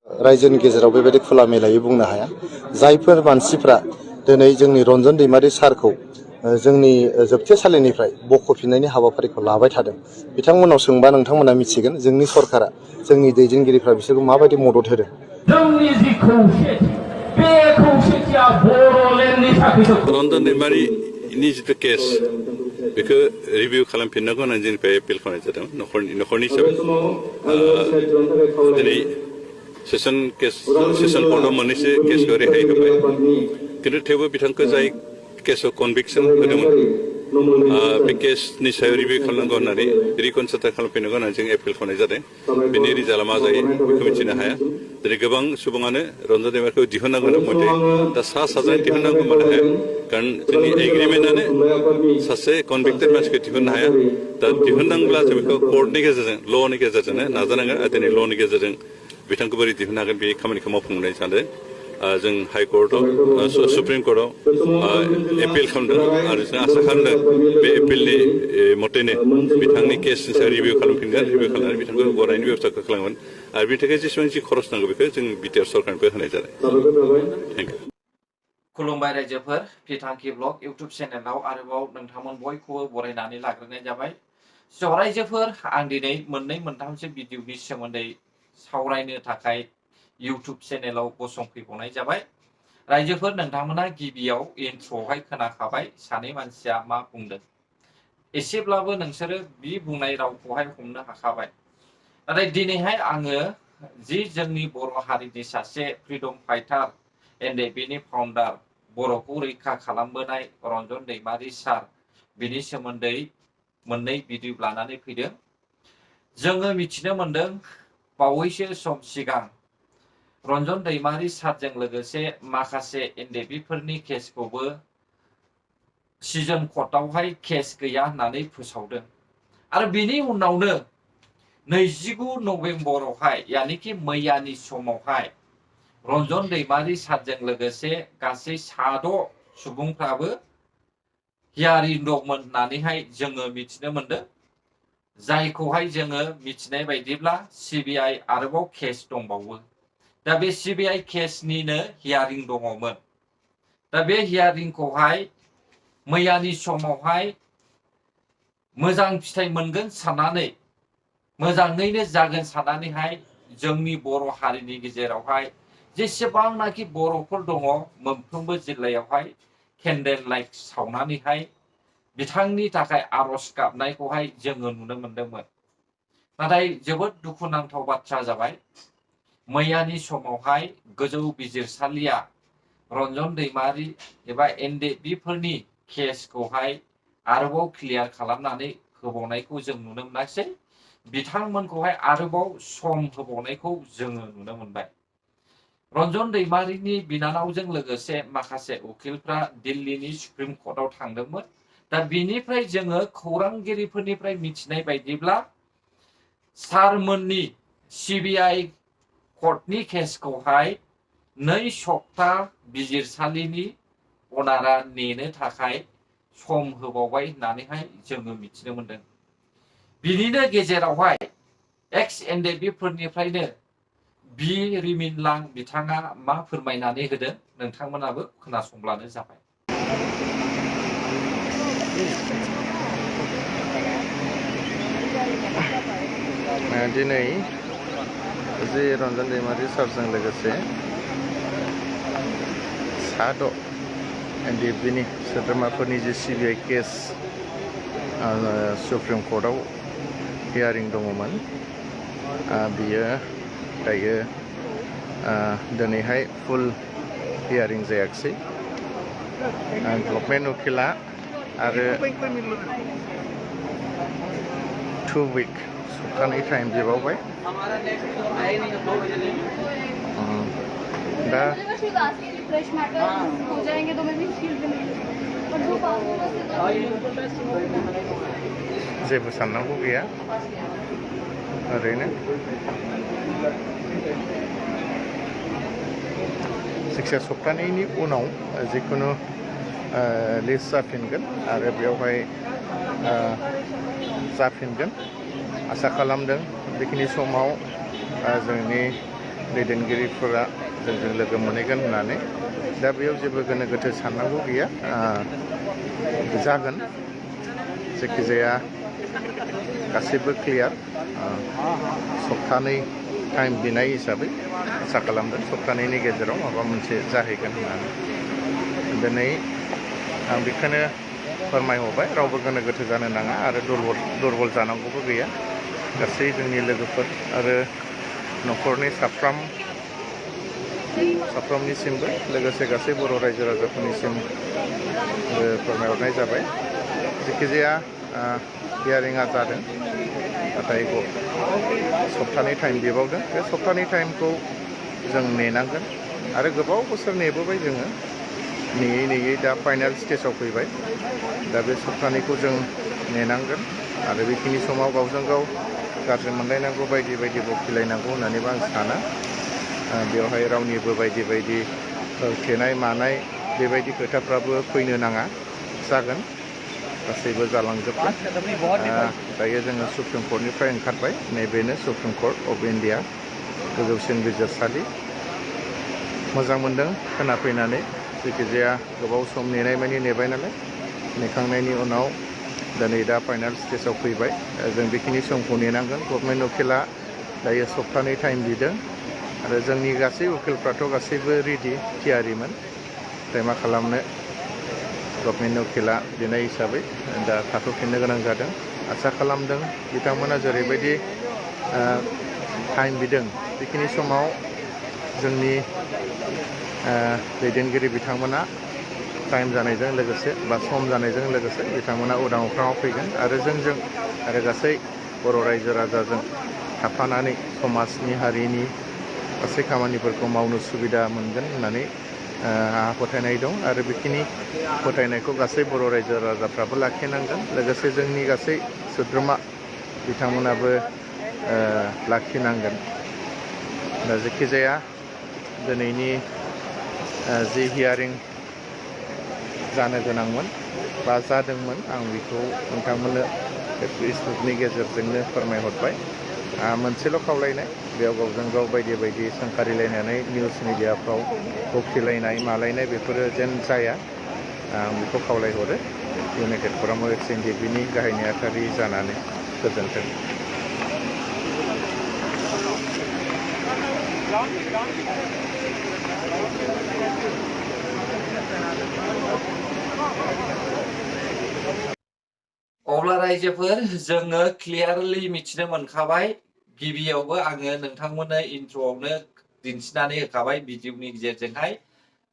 रायजोनि गेजेराव बेबायदि खुला मेलायै बुंनो हाया। जायफोर मानसिफ्रा दिनै जोंनि रन्जन दैमारि सारखौ जोंनि जोबथेसालिनिफ्राय बख'फिननायनि हाबाफारिखौ लाबाय थादों, बिथांमोनाव सोंबा नोंथांमोना मिथिगोन जोंनि सरकारा, जोंनि दैदेनगिरिफ्रा बिसोरखौ माबायदि मदद होदों। जोंनि जि खौसेथि, बे खौसेथिया बर'लेण्डनि थाखाय रन्जन दैमारिनि जिथु केस बेखौ रिभिउ खालामफिननांगौ होननानै जोंनिफ्राय एपिल खालामनाय जादों न'खरनि हिसाबै। दिनै सेसन कर्टआव मोननैसो केसखौ रेहाय होबाय, खिन्थु थेवबो बिथांखौ जाय केसआव कनभिक्सन होदोंमोन बे केसनि सायाव रिभिउ खालामनांगौ होननानै रिकनसिडार खालामफिननांगौ होननानै जों एपिल खालामनाय जादों। बेनि रिजाल्टआ मा जायो बेखौ मिथिनो हाया। दिनै गोबां सुबुङानो रन्जन दैमारिखौ दिहुननांगौ मथे दा साजाजों दिहुननांगौ मानो हाया, कारण जोंनि एग्रिमेन्टआनो सासे कनभिक्टेड मानसिखौ दिहुननो हाया। दा दिहुननांब्ला जों बेखौ कर्टनि गेजेरजों, ल'नि गेजेरजोंनो नाजानांगोन। आरो दिनै ल'नि गेजेरजों बिथांखौ बोरै दिहुननो हागोन बे खामानिखौ मावफुंनाय सानदों। जों हाइकर्टआव, सुप्रिम कर्टआव एपिल खालामदों आरो जों आसा खालामदों बे एपिलनि मथैनो बिथांनि केसनि सायाव रिभिउ खालामफिनगोन, रिभिउ खालामनानै बिथांखौ गनायनि बेब'स्थाखौ खालामगोन आरो बिनि थाखाय जेसेबां जि खरस नांगौ बेखौ जों बिटिआर सरकारनिफ्राय होनाय जादों। Thank you. खुलुमबाय रायजोफोर, बिथांखि ब्लग इउटुब चेनेलाव आरोबाव नोंथांमोन बयखौबो बरायनानै लाग्रोनाय जाबाय। स' रायजोफोर, आं दिनै मोननै मोनथामसो भिडिअनि सोमोन्दै सावरायनो थाखाय इउटुब चेनेलाव गसंफैबावनाय जाबाय। रायजोफोर, नोंथांमोना गिबियाव इन्ट्र'आवहाय खोनाखाबाय सानै मानसिया मा बुंदों। एसेब्लाबो नोंसोरो बि बुंनाय रावखौहाय हमनो हाखाबाय। नाथाय दिनैहाय आङो जि जोंनि बर' हारिनि सासे फ्रिडम फाइटार एनडिएफबिनि फाउन्डार, बर'खौ रैखा खालामबोनाय रन्जन दैमारि सार, बिनि सोमोन्दै मोननै भिडिअ लानानै फैदों। जोङो मिथिनो मोनदों बावैसो सम सिगां रन्जन दैमारि सारजों लोगोसे माखासे एनडिएफबिफोरनि केसखौबो सिजन कर्टआवहाय केस गैया होननानै फोसावदों। आरो बिनि उनावनो 29 नभेम्बरावहाय, यानिखि मैयानि समावहाय, रन्जन दैमारि सारजों लोगोसे गासै 6 सुबुंफ्राबो हियारिं दंमोन होननानैहाय जोङो मिथिनो मोनदों। जायखौहाय जोङो मिथिनाय बायदिब्ला सिबिआइ आरोबाव केस दंबावो। दा बे सिबिआइ केसनिनो हियारिं दङमोन। दा बे हियारिंखौहाय मैयानि समावहाय मोजां फिथाइ मोनगोन साननानै, मोजाङैनो जागोन साननानैहाय जोंनि बर' हारिनि गेजेरावहाय जेसेबांनाखि बर'फोर दङ मोनफ्रोमबो जिल्लायावहाय केन्डेल लाइट सावनानैहाय बिथांनि थाखाय आर'ज गाबनायखौहाय जोङो नुनो मोनदोंमोन। नाथाय जोबोद दुखुनांथाव बाथ्रा जाबाय, मैयानि समावहाय गोजौ बिजिरसालिया रन्जन दैमारि एबा एनडिएफबिफोरनि केसखौहाय आरोबाव क्लियार खालामनानै होबावनायखौ जों नुनो मोनाखिसै। बिथांमोनखौहाय आरोबाव सम होबावनायखौ जोङो नुनो मोनबाय। रन्जन दैमारिनि बिनानावजों लोगोसे माखासे उकिलफ्रा दिल्लीनि सुप्रिम कर्टआव थांदोंमोन। दा बिनिफ्राय जोङो खौरांगिरिफोरनिफ्राय मिथिनाय बायदिब्ला सारमोननि सिबिआइ कर्टनि केसखौहाय 2 सप्ता बिजिरसालिनि अनारा नेनो थाखाय सम होबावबाय होननानैहाय जोङो मिथिनो मोनदों। बिनिनो गेजेरावहाय एक्स एनडिएफबिफोरनिफ्रायनो बि रिमिनलां बिथाङा मा फोरमायनानै होदों, नोंथांमोनाबो खोनासंब्लानो जाबाय। दिनै जि रन्जन दैमारि सारजों लोगोसे 6 एनडिएफबिनि सोद्रोमाफोरनि जे सिबिआइ केस सुप्रिम कर्टआव हियारिं दङमोन, बियो दायो दिनैहाय फुल हियारिं जायाखिसै। गभर्नमेन्ट उकिला आरो 2 उइक सप्तानै टाइम बिबावबाय। दा जेबो साननांगौ गैया, ओरैनो जायखिया सप्तानैनि उनाव जिखुनु लिस्ट जाफिनगोन आरो बेवहाय जाफिनगोन आसा खालामदों। बेखिनि समाव जोंनि दैदेनगिरिफोरा जोंजों लोगो मोनहैगोन होननानै दा बेयाव जेबो गोनो गोथो साननांगौ गैया जागोन जायखिजाया गासैबो क्लियार सप्तानै टाइम बिनाय हिसाबै आसा खालामदों सप्तानैनि गेजेराव माबा मोनसे जाहैगोन होननानै दिनै आं बेखौनो फोरमायहरबाय रावबो गोनो गोथो जानो नाङा आरो दुरबल जानांगौबो गैया गासै जोंनि लोगोफोर आरो न'खरनि साफ्रोमनिसिमबो लोगोसे गासै बर' रायजो राजाफोरनिसिम फोरमायहरनाय जाबाय जायखिजाया हियारिंआ जादों नाथाय सप्तानै टाइम बिबावदों बे सप्तानै टाइमखौ जों नेनांगोन आरो गोबाव बोसोर नेबोबाय जोङो नेयै दा फाइनाल स्टेजाव फैबाय दा बे सप्तानैखौ जों नेनांगोन आरो बेखिनि समाव गावजों गाव गाज्रि मोनलायनांगौ बायदि बखिलायनांगौ होननानैबो आं साना बेवहाय रावनिबो बायदि होथेनाय मानाय बेबायदि खोथाफ्राबो फैनो नाङा जागोन गासैबो जालांजोबगोन दायो जोङो सुप्रिम कर्टनिफ्राय ओंखारबाय नैबेनो सुप्रिम कर्ट अफ इन्डिया गोजौसिन बिजिरसालि मोजां मोनदों खोनाफैनानै जायखिजाया गोबाव सम नेनाय मानि नेबाय नालाय नेखांनायनि उनाव दिनै दा फाइनाल स्टेजाव फैबाय जों बेखिनि समखौ नेनांगोन गभर्नमेन्ट उकिला दायो सप्तानै टाइम बिदों आरो जोंनि गासै उकिलफ्राथ' गासैबो रेडि थियारिमोन नाथाय मा खालामनो गभर्नमेन्ट उकिला बिनाय हिसाबै दा थाथ'फिननो गोनां जादों आसा खालामदों बिथांमोना जेरैबायदि टाइम बिदों बेखिनि समाव जोंनि दैदेनगिरि बिथांमोना टाइम जानायजों लोगोसे बा सम जानायजों लोगोसे बिथांमोना उदां अख्राङाव फैगोन आरो जोंजों आरो गासै बर' रायजो राजाजों थाफानानै समाजनि हारिनि गासै खामानिफोरखौ मावनो सुबिदा मोनगोन होननानै आंहा फोथायनाय दं आरो बेखिनि फोथायनायखौ गासै बर' रायजो राजाफ्राबो लाखिनांगोन लोगोसे जोंनि गासै सोद्रोमा बिथांमोनाबो लाखिनांगोन दा जायखिजाया दिनैनि जि हियारिं जानो गोनांमोन बा जादोंमोन आं बेखौ नोंथांमोननो फेसबुकनि गेजेरजोंनो फोरमायहरबाय मोनसेल' खावलायनाय बेयाव गावजों गाव बायदि सोंखारिलायनानै निउस मिडियाफ्राव बखिलायनाय मालायनाय बेफोरो जेन जाया आं बेखौ खावलायहरो इउनाइटेड फराम अफ एक्स एनडिएफबिनि गाहाय नेहाथारि जानानै गोजोन्थों। अब्ला रायजोफोर जोङो क्लियारलि मिथिनो मोनखाबाय गिबियावबो आङो नोंथांमोननो इन्ट्र'आवनो दिन्थिनानै होखाबाय भिडिअनि गेजेरजोंहाय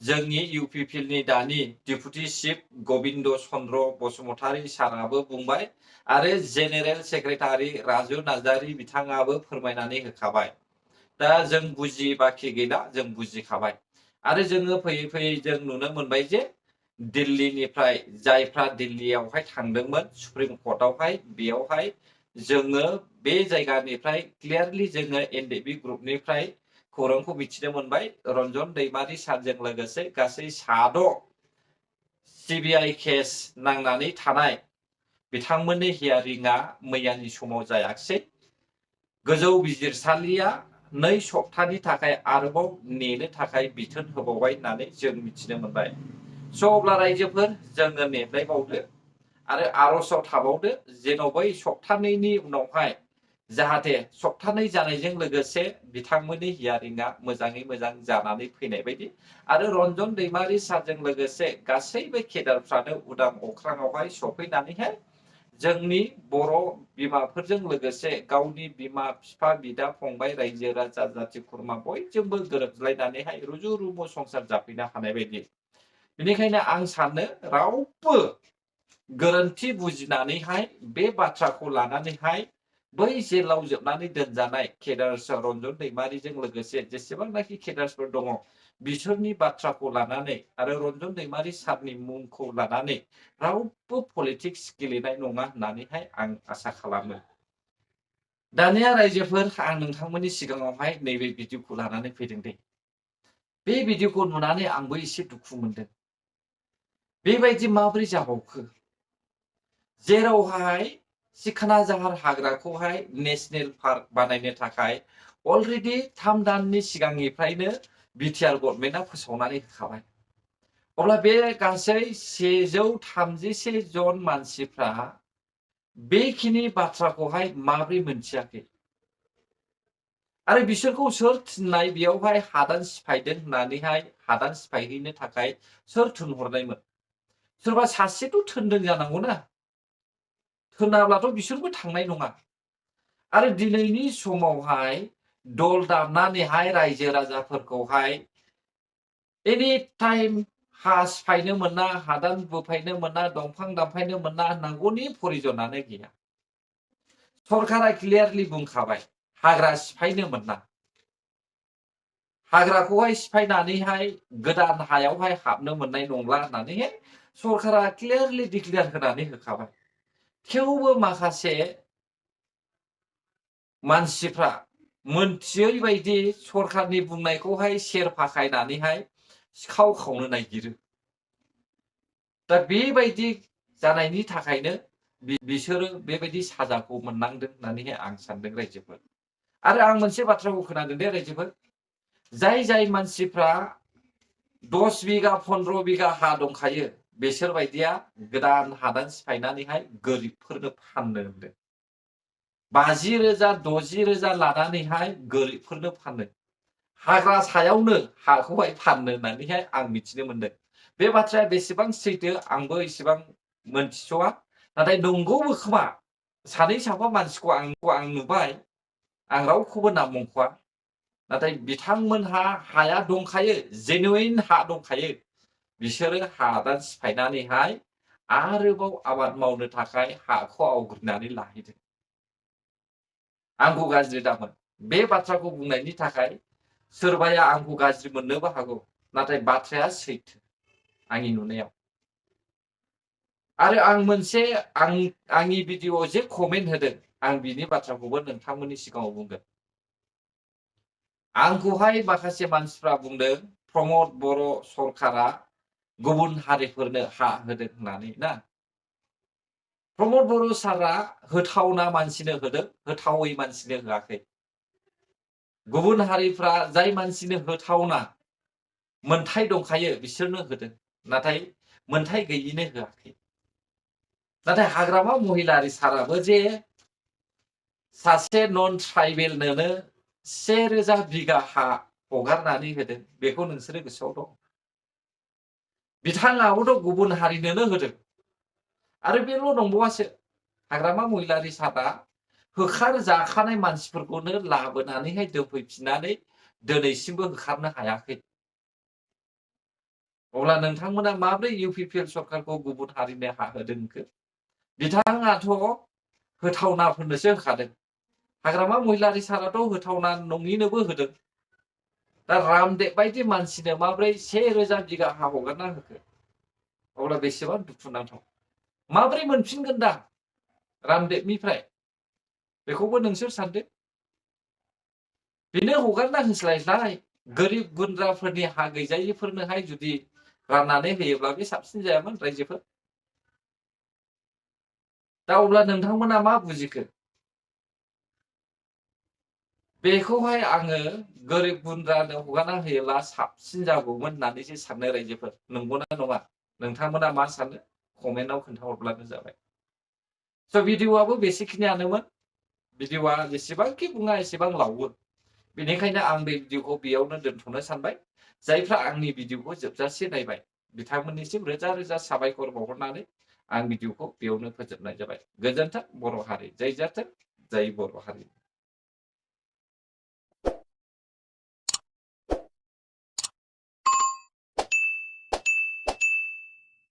जोंनि इउपिपिएलनि दानि डेपुटि चिफ गबिन्द चन्द्र बसुमतारी साराबो बुंबाय आरो जेनेरेल सेक्रेटारि राजु नार्जारी बिथाङाबो फोरमायनानै होखाबाय दा जों बुजि बाखि गैला जों बुजिखाबाय आरो जोङो फैयै जों नुनो मोनबाय जे दिल्लीनिफ्राय जायफ्रा दिल्लीयावहाय थांदोंमोन सुप्रिम कर्टआवहाय बेयावहाय जोङो बे जायगानिफ्राय क्लियारलि जोङो एनडिएफबि ग्रुपनिफ्राय खौरांखौ मिथिनो मोनबाय रन्जन दैमारि सारजों लोगोसे गासै 6 सिबिआइ केस नांनानै थानाय बिथांमोननि हियारिंआ मैयानि समाव जायाखिसै गोजौ बिजिरसालिया 2 सप्तानि थाखाय आरोबाव नेनो थाखाय बिथोन होबावबाय होननानै जों मिथिनो मोनबाय स' अब्ला रायजोफोर जोङो नेबावदो आरो आर'जआव थाबावदो जेन' बै सप्तानैनि उनावहाय जाहाथे सप्तानै जानायजों लोगोसे बिथांमोननि हियारिंआ मोजाङै मोजां जानानै फैनाय बायदि आरो रन्जन दैमारि सारजों लोगोसे गासैबो केडारफ्रानो उदां अख्राङावहाय सफैनानैहाय जोंनि बर' बिमाफोरजों लोगोसे गावनि बिमा बिफा बिदा फंबाय रायजो राजा जाथि खुरमा बयजोंबो गोरोबलायनानैहाय रुजु रुमु संसार जाफैनो हानाय बायदि बेनिखायनो आं सानो रावबो गोरोन्थि बुजिनानैहाय बे बाथ्राखौ लानानैहाय बै जेलाव जोबनानै दोनजानाय केडार्स रन्जन दैमारिजों लोगोसे जेसेबांनाखि केडार्सफोर दङ बिसोरनि बाथ्राखौ लानानै आरो रन्जन दैमारि सारनि मुंखौ लानानै रावबो पलिटिक्स गेलेनाय नङा होननानैहाय आं आसा खालामो। दानिया रायजोफोर आं नोंथांमोननि सिगाङावहाय नैबे भिडिअखौ लानानै फैदों दे बे भिडिअखौ नुनानै आंबो एसे दुखु मोनदों बेबायदि माबोरै जाबावखो जेरावहाय सिखोना जाहार हाग्राखौहाय नेशनेल पार्क बानायनो थाखाय अलरेडि 3 दाननि सिगांनिफ्रायनो बिटिआर गभर्नमेन्टआ फोसावनानै होखाबाय। अब्ला बे गासै 131 जन मानसिफ्रा बेखिनि बाथ्राखौहाय माब्रै मोनथियाखै आरो बिसोरखौ सोर थिननाय बेयावहाय हादान सिफायदों होननानैहाय हादान सिफायहैनो थाखाय सोर थिनहरनायमोन? सोरबा सासेथ' थिनदों जानांगौ ना, थिनाब्लाथ' बिसोरबो थांनाय नङा। आरो दिनैनि समावहाय दल दामनानैहाय रायजो राजाफोरखौहाय एनि टाइम हा सिफायनो मोना, हादान बोफायनो मोना, दंफां दानफायनो मोना होननांगौनि प्रयजनानो गैया। सरकारा क्लियारलि बुंखाबाय हाग्रा सिफायनो मोना। हाग्राखौहाय सिफायनानैहाय गोदान हायावहाय हाबनो मोननाय नंला होननानैहाय सरकारा क्लियारलि डिक्लेयार होनानै होखाबाय। थेवबो माखासे मानसिफ्रा मोनथियै बायदि सरकारनि बुंनायखौहाय सेर फाखायनानैहाय सिखाव खावनो नागिरो। दा बेबायदि जानायनि थाखायनो बिसोरो बेबायदि साजाखौ मोननांदों होननानैहाय आं सानदों रायजोफोर। आरो आं मोनसे बाथ्राखौ खोनादों दे रायजोफोर, जाय मानसिफ्रा 10 बिगा 15 बिगा हा दंखायो बिसोर बायदिया गोदान हादान सिफायनानैहाय गोरिबफोरनो फाननो होनदों। 50,000 60,000 लानानैहाय गोरिबफोरनो फानो। हाग्रा सायावनो हाखौहाय फाननो होननानैहाय आं मिथिनो मोनदों। बे बाथ्राया बेसेबां सैथो आंबो एसेबां मोनथिस'आ, नाथाय नंगौबो खोमा। सानै साफा मानसिखौ आं नुबाय, आं रावखौबो नाम मुंख'आ, नाथाय बिथांमोनहा हाया दंखायो, जेनुइन हा दंखायो। बिसोरो हादान सिफायनानैहाय आरोबाव आबाद मावनो थाखाय हाखौ आवग्रिनानै लाहैदों। आंखौ गाज्रि दामोन, बे बाथ्राखौ बुंनायनि थाखाय सोरबाया आंखौ गाज्रि मोननोबो हागौ, नाथाय बाथ्राया सैथो आंनि नुनायाव। आरो आं मोनसे आंनि भिडिअ'आव जे कमेन्ट होदों, आं बिनि बाथ्राखौबो नोंथांमोननि सिगाङाव बुंगोन। आंखौहाय माखासे मानसिफ्रा बुंदों प्रमद बर' सरकारा गुबुन हारिफोरनो हा होदों होननानै ना। प्रमद बर' सारा होथावना मानसिनो होदों, होथावै मानसिनो होआखै। गुबुन हारिफ्रा जाय मानसिनो होथावना मोनथाय दंखायो बिसोरनो होदों, नाथाय मोनथाय गैयिनो होआखै। नाथाय हाग्रामा महिलारि साराबो जे सासे नन ट्राइबेलनोनो 1000 बिगा हा हगारनानै होदों, बेखौ नोंसोरो गोसोआव दं? बिथाङाबोथ' गुबुन हारिनोनो होदों। आरो बेल' नंबावासो, हाग्रामा महिलारि सारा होखार जाखानाय मानसिफोरखौनो लाबोनानैहाय दोनफैफिननानै दिनैसिमबो होखारनो हायाखै। अब्ला नोंथांमोना माब्रै इउपिपिएल सरकारखौ गुबुन हारिनो हा होदों? बिथाङाथ' होथावनाफोरनोसो होखादों। हाग्रामा महिलारि साराथ' होथावना नङिनोबो होदों। दा रामदेब बायदि मानसिनो माब्रै 1000 बिगा हा हगारना होखो? अब्ला बेसेबां दुखुनांथाव। माब्रै मोनफिनगोन दा रामदेबनिफ्राय? बेखौबो नोंसोर सानदो। बेनो हगारना होस्लायस्लाय गोरिब गुन्द्राफोरनि हा गैजायिफोरनोहाय जुदि राननानै होयोब्ला बे साबसिन जायामोन रायजोफोर? दा अब्ला नोंथांमोना मा बुजिखो? बेखौहाय आङो गोरिब गुन्द्रानो हगारना होयोब्ला साबसिन जागौमोन होननानैसो सानो रायजोफोर। नंगौना नङा? नोंथांमोना मा सानो? कमेन्टआव खोन्थाहरब्लानो जाबाय। स' भिडिअ'आबो बेसेखिनियानोमोन। भिडिअ'आ जेसेबांखि बुङा एसेबां लावो। बेनिखायनो आं बे भिडिअ'खौ बेयावनो दोनथ'नो सानबाय। जायफ्रा आंनि भिडिअ'खौ जोबजासे नायबाय बिथांमोननिसिम रोजा रोजा साबायखर बावहरनानै आं भिडिअ'खौ बेयावनो फोजोबनाय जाबाय। गोजोन्थों बर' हारि, जै जाथों जै बर' हारि।